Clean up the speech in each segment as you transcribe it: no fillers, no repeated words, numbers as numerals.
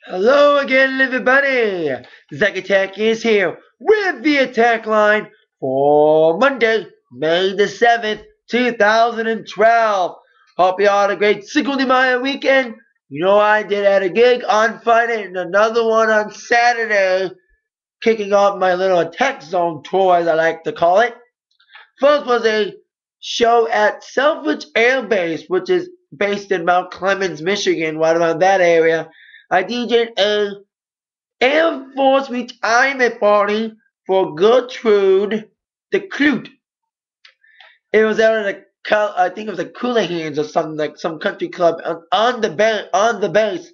Hello again, everybody. Zack Attack is here with the attack line for Monday, May the 7th, 2012. Hope you all had a great Cinco de Mayo weekend. You know I did at a gig on Friday and another one on Saturday, kicking off my little attack zone tour, as I like to call it. First was a show at Selfridge Air Base, which is based in Mount Clemens, Michigan, right around that area. I DJ'd a Air Force retirement party for Gertrude the Clute. It was out at I think it was like Coolahan's or something, like some country club on the base.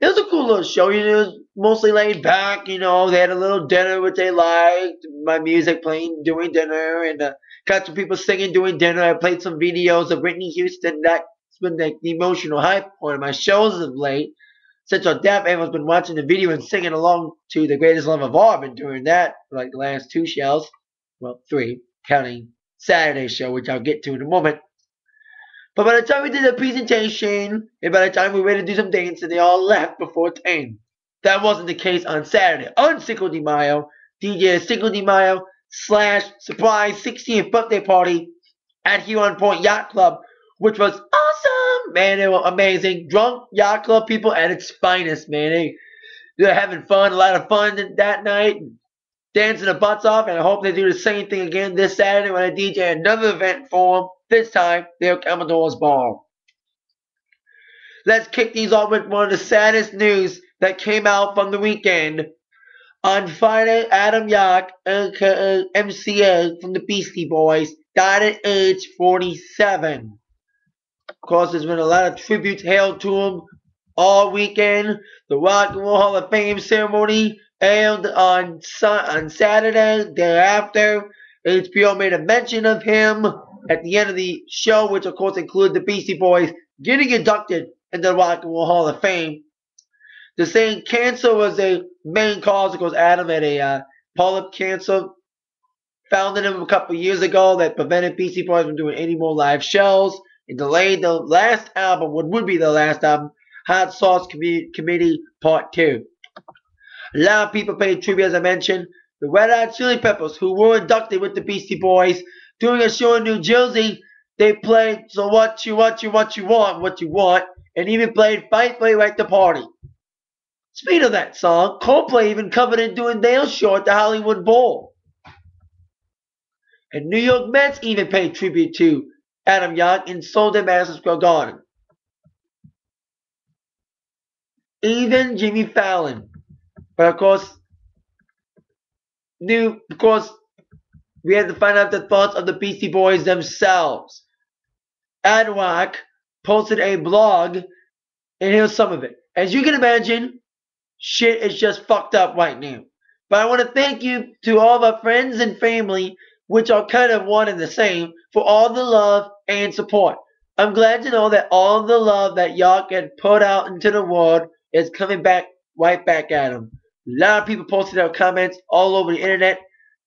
It was a cool little show. It was mostly laid back. They had a little dinner which they liked. My music playing during dinner, and got some people singing during dinner. I played some videos of Whitney Houston. That's been the emotional high point of my shows of late. Since our deaf, everyone's been watching the video and singing along to The Greatest Love of All. I've been doing that for like the last two shows. Well, three, counting Saturday's show, which I'll get to in a moment. But by the time we did the presentation, and by the time we were ready to do some dancing, they all left before 10. That wasn't the case on Saturday. On Cinco de Mayo, DJ Cinco de Mayo / surprise 16th birthday party at Huron Point Yacht Club, which was awesome. Man, they were amazing. Drunk yacht club people at its finest, man. They're having fun, a lot of fun that night, dancing their butts off, and I hope they do the same thing again this Saturday when I DJ another event for them. This time, they're Commodore's Ball. Let's kick these off with one of the saddest news that came out from the weekend. On Friday, Adam Yauch, aka MCA from the Beastie Boys, died at age 47. Of course, there's been a lot of tributes hailed to him all weekend. The Rock and Roll Hall of Fame ceremony held on Saturday. Thereafter, HBO made a mention of him at the end of the show, which of course included the Beastie Boys getting inducted into the Rock and Roll Hall of Fame. The saying cancer was a main cause. Of course, Adam had a polyp cancer. Founded him a couple years ago that prevented Beastie Boys from doing any more live shows and delayed the last album, what would be the last album, Hot Sauce Committee Part 2. A lot of people paid tribute, as I mentioned. The Red Hot Chili Peppers, who were inducted with the Beastie Boys, doing a show in New Jersey, they played So What You Want, and even played Fight for Your Right to Party. Speaking of that song, Coldplay even covered it doing their show at the Hollywood Bowl. And New York Mets even paid tribute to Adam Yauch and sold at Madison Square Garden. Even Jimmy Fallon. But of course, we had to find out the thoughts of the Beastie Boys themselves. Yauch posted a blog, and here's some of it. As you can imagine, shit is just fucked up right now. But I want to thank you to all of our friends and family, which are kind of one and the same, for all the love and support. I'm glad to know that all the love that Yauch had put out into the world is coming back right back at him. A lot of people posted their comments all over the internet,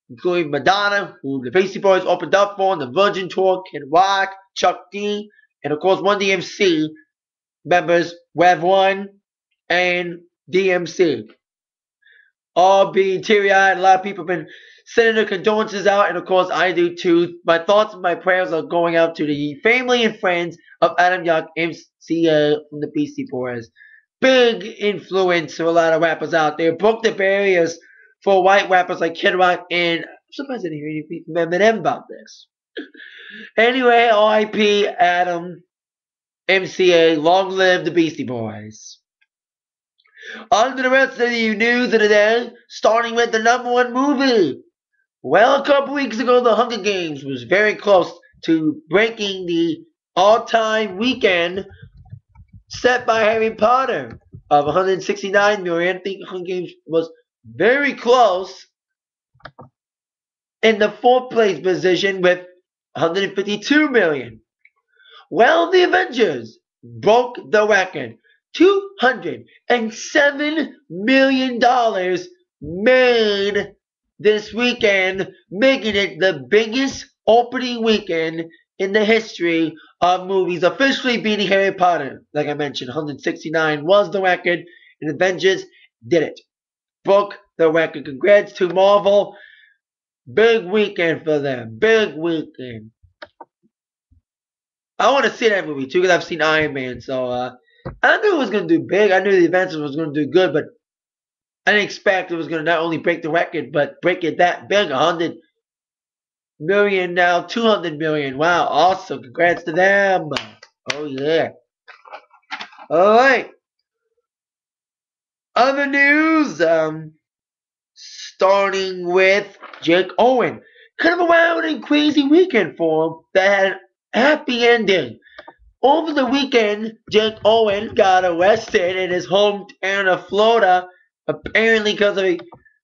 including Madonna, who the Beastie Boys opened up for on the Virgin Tour, Kid Rock, Chuck D, and of course one DMC members, Rev 1 and DMC. All being teary-eyed. A lot of people have been sending their condolences out, and of course I do too. My thoughts and my prayers are going out to the family and friends of Adam Yauch, MCA from the Beastie Boys. Big influence for a lot of rappers out there. Broke the barriers for white rappers like Kid Rock, and I'm surprised I didn't hear any people from Eminem about this. Anyway, R.I.P. Adam, MCA, long live the Beastie Boys. On to the rest of the news of the day, starting with the #1 movie. Well, a couple weeks ago, The Hunger Games was very close to breaking the all-time weekend set by Harry Potter of 169 million. I think Hunger Games was very close in the 4th place position with 152 million. Well, the Avengers broke the record. $207 million made this weekend, making it the biggest opening weekend in the history of movies, officially beating Harry Potter. Like I mentioned, 169 was the record, and and Avengers did it. Broke the record. Congrats to Marvel. Big weekend for them. Big weekend. I want to see that movie too because I've seen Iron Man. So I knew it was going to do big. I knew the Avengers was going to do good, but I didn't expect it was going to not only break the record, but break it that big. 100 million now, 200 million. Wow, awesome. Congrats to them. Oh, yeah. All right. Other news, starting with Jake Owen. Kind of a wild and crazy weekend for him that had a happy ending. Over the weekend, Jake Owen got arrested in his hometown of Florida, apparently because of a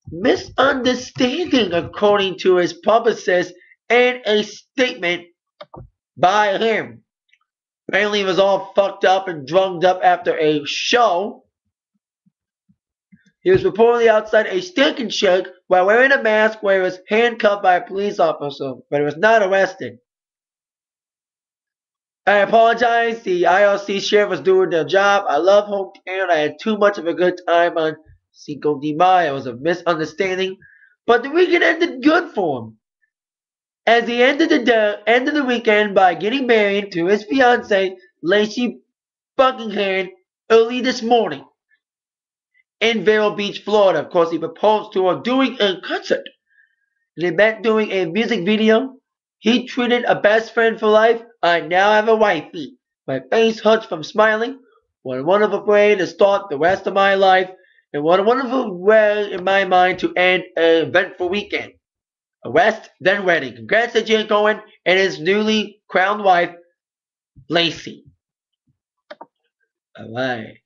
misunderstanding, according to his publicist, and a statement by him. Apparently he was all fucked up and drunk up after a show. He was reportedly outside a Steak and Shake while wearing a mask where he was handcuffed by a police officer, but he was not arrested. I apologize. The IRC sheriff was doing their job. I love hometown. I had too much of a good time on Cinco de Mayo. It was a misunderstanding, but the weekend ended good for him. As he ended the weekend by getting married to his fiancée, Lacey Buckingham, early this morning in Vero Beach, Florida. Of course, he proposed to her doing a concert. They met doing a music video. He tweeted, "A best friend for life. I now have a wifey. My face hurts from smiling. What a wonderful way to start the rest of my life. And what a wonderful way in my mind to end an eventful weekend. Arrest, then wedding." Congrats to Jake Owen and his newly crowned wife, Lacey. Alright.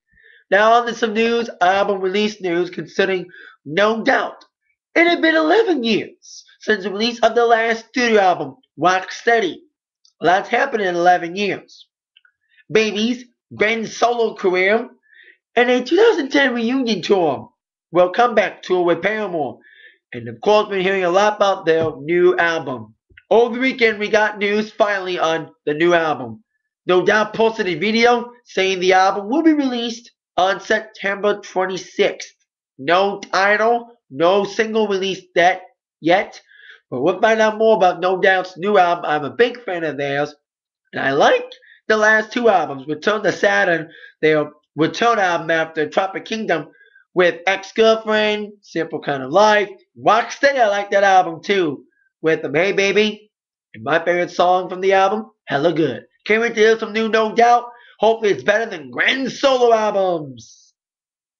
Now on to some news, album release news concerning No Doubt. It had been 11 years since the release of the last studio album, Rock Steady. A lot's happened in 11 years. Baby's grand solo career and a 2010 reunion tour. Well, comeback tour with Paramore. And of course, we're hearing a lot about their new album. Over the weekend, we got news finally on the new album. No Doubt posted a video saying the album will be released on September 26th. No title, no single released yet. But we'll find out more about No Doubt's new album. I'm a big fan of theirs. And I like the last two albums. Return to Saturn, their return album after Tropic Kingdom, with Ex-Girlfriend, Simple Kind of Life. Rocksteady, I like that album too. With Hey Baby, and my favorite song from the album, Hella Good. Can't wait to hear some new No Doubt. Hopefully it's better than grand solo albums.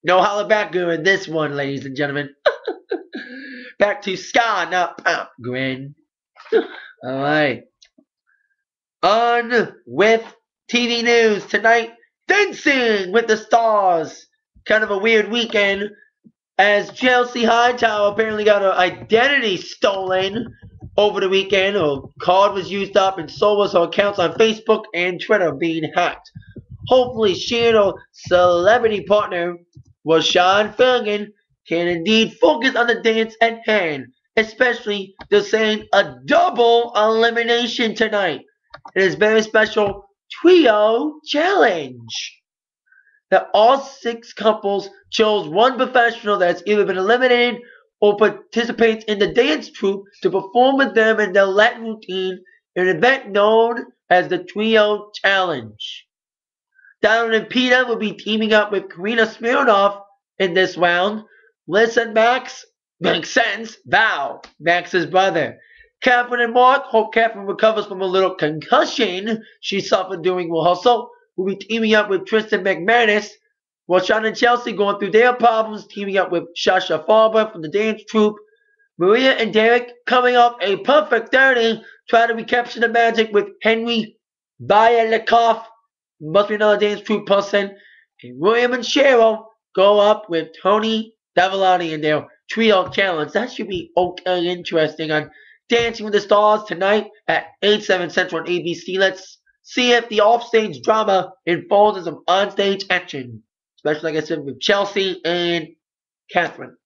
No holla back in this one, ladies and gentlemen. Back to ska, not pop, Grin. Alright. On with TV news tonight. Dancing with the Stars. Kind of a weird weekend as Chelsea Hightower apparently got her identity stolen over the weekend. Her card was used up and so was her accounts on Facebook and Twitter being hacked. Hopefully she and her celebrity partner, Sean Fergan, can indeed focus on the dance at hand. Especially they're saying a double elimination tonight. It is a very special trio challenge. That all 6 couples chose one professional that's either been eliminated or participates in the dance troupe to perform with them in their Latin routine in an event known as the Trio Challenge. Donald and Peter will be teaming up with Karina Smirnoff in this round. Liz and Max, makes sense, Val, Max's brother. Catherine and Mark, hope Catherine recovers from a little concussion she suffered during rehearsal. Will be teaming up with Tristan McManus, while Sean and Chelsea going through their problems, teaming up with Sasha Faber from the dance troupe. Maria and Derek coming off a perfect 30, trying to recapture the magic with Henry Byalikoff, must be another dance troupe person. And William and Cheryl go up with Tony Davellani in their trio challenge. That should be okay, interesting on Dancing with the Stars tonight at 8/7 Central on ABC. Let's see if the offstage drama unfolds in some onstage action. Especially, like I said, with Chelsea and Catherine.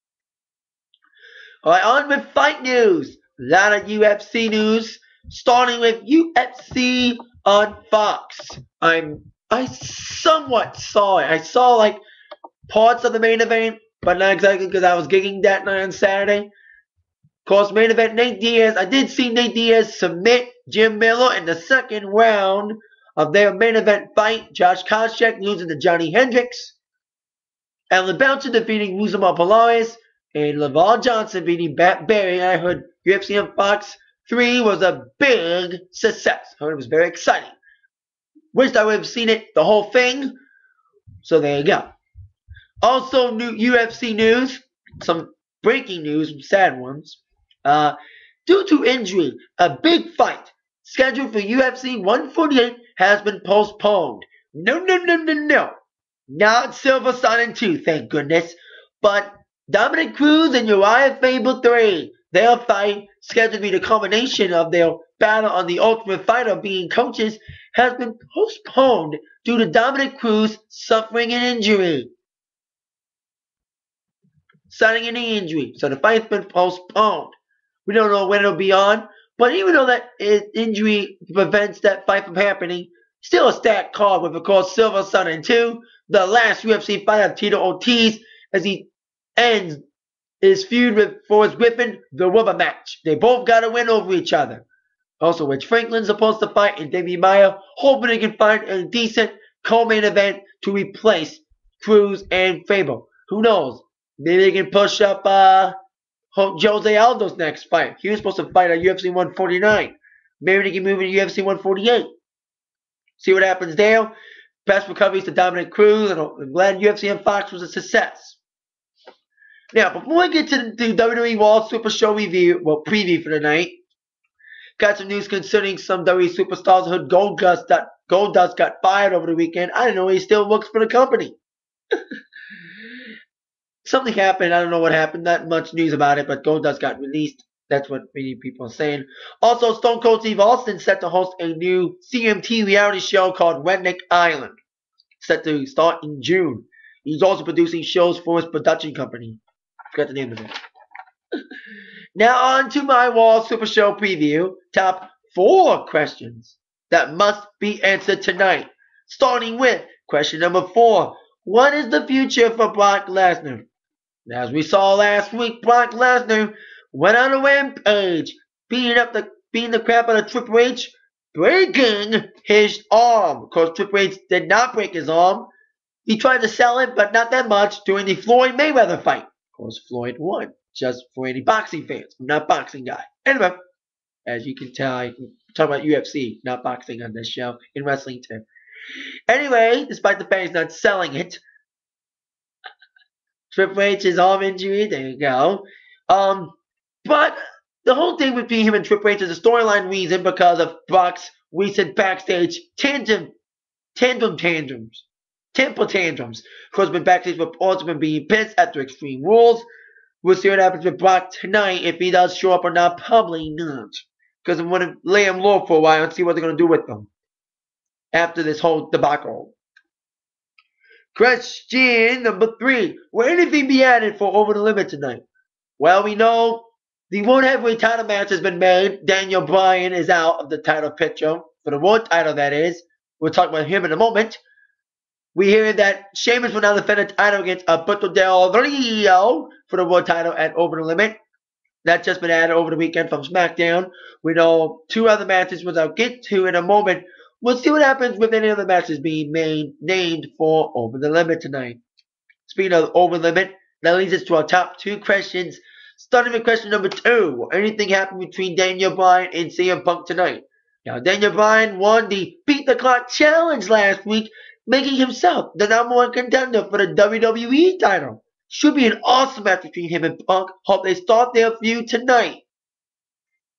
Alright, on with fight news. A lot of UFC news. Starting with UFC on Fox. I somewhat saw it. I saw like parts of the main event, but not exactly because I was gigging that night on Saturday. Of course, main event Nate Diaz. I did see Nate Diaz submit Jim Miller in the second round of their main event fight. Josh Koscheck losing to Johnny Hendricks. Alan Belcher defeating Muzamar Polaris. And LaVar Johnson beating Bat Berry. I heard UFC on Fox 3 was a big success. I heard it was very exciting. Wished I would have seen it, the whole thing. So there you go. Also, new UFC news. Some breaking news, some sad ones. Due to injury, a big fight scheduled for UFC 148 has been postponed. No. Not Silver Sun 2, thank goodness. But Dominic Cruz and Uriah Faber III, their fight, scheduled to be the combination of their battle on the Ultimate Fighter being coaches, has been postponed due to Dominic Cruz suffering an injury. Sudden injury. So the fight's been postponed. We don't know when it'll be on, but even though that injury prevents that fight from happening, still a stacked card with, of course, Silver Sun 2, the last UFC fight of Tito Ortiz, as he ends his feud with Forrest Griffin, the rubber match. They both got to win over each other. Also, Rich Franklin's supposed to fight and Davey Maia, hoping they can find a decent co-main event to replace Cruz and Faber. Who knows? Maybe they can push up Jose Aldo's next fight. He was supposed to fight at UFC 149. Maybe they can move into UFC 148. See what happens there. Best recoveries to Dominic Cruz, and I'm glad UFC on Fox was a success. Now, before I get to the WWE Raw Supershow preview for the night, got some news concerning some WWE superstars. I heard Goldust got fired over the weekend. I didn't know he still works for the company. Something happened. I don't know what happened. Not much news about it, but Goldust got released. That's what many people are saying. Also, Stone Cold Steve Austin set to host a new CMT reality show called Redneck Island, set to start in June. He's also producing shows for his production company. I forgot the name of it. Now on to my Raw Super Show preview. Top 4 questions that must be answered tonight. Starting with question number 4. What is the future for Brock Lesnar? As we saw last week, Brock Lesnar went on a rampage, beating the crap out of Triple H, breaking his arm. Of course, Triple H did not break his arm. He tried to sell it, but not that much, during the Floyd Mayweather fight. Of course, Floyd won. Just for any boxing fans. I'm not a boxing guy. Anyway, as you can tell, I talk about UFC, not boxing on this show, in wrestling too. Anyway, despite the fact he's not selling it, Triple H's arm injury, there you go. But the whole thing between him and Triple H is a storyline reason because of Brock's recent backstage temper tantrums. Of course, been backstage reports have been being pissed after Extreme Rules. We'll see what happens with Brock tonight, if he does show up or not. Probably not. Because I'm going to lay him low for a while and see what they're going to do with him after this whole debacle. Question number 3. Will anything be added for Over the Limit tonight? Well, we know the World Heavyweight title match has been made. Daniel Bryan is out of the title picture. For the World title, that is. We'll talk about him in a moment. We hear that Sheamus will now defend the title against Alberto Del Rio for the World title at Over the Limit. That's just been added over the weekend from SmackDown. We know 2 other matches, which I'll get to in a moment. We'll see what happens with any other matches being named for Over the Limit tonight. Speaking of Over the Limit, that leads us to our top 2 questions. Starting with question number 2. Will anything happen between Daniel Bryan and CM Punk tonight? Now, Daniel Bryan won the Beat the Clock Challenge last week, making himself the #1 contender for the WWE title. Should be an awesome match between him and Punk. Hope they start their feud tonight.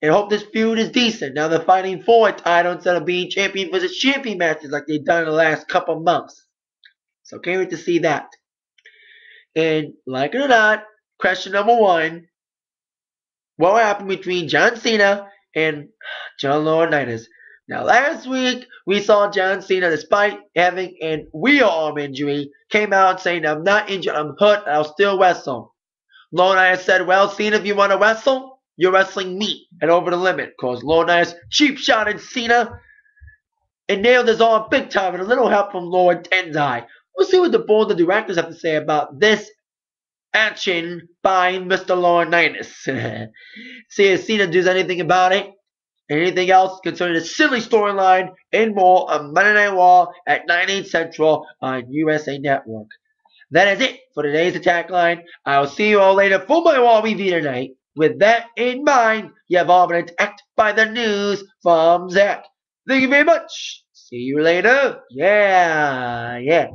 And hope this feud is decent. Now they're fighting for a title instead of being champion versus champion matches like they've done in the last couple months. So can't wait to see that. And like it or not, question number 1. What will happen between John Cena and John Laurinaitis? Now, last week, we saw John Cena, despite having a real arm injury, came out saying, I'm not injured, I'm hurt, I'll still wrestle. Laurinaitis said, well, Cena, if you want to wrestle, you're wrestling me at Over the Limit. Because Laurinaitis cheap shot at Cena and nailed his arm big time with a little help from Lord Tensai. We'll see what the board of directors have to say about this action by Mr. Laurinaitis. See if Cena does anything about it. Anything else concerning the silly storyline and more on Monday Night Raw at 9/8 Central on USA Network. That is it for today's attack line. I'll see you all later for my Raw review tonight. With that in mind, you have all been attacked by the news from Zach. Thank you very much. See you later. Yeah.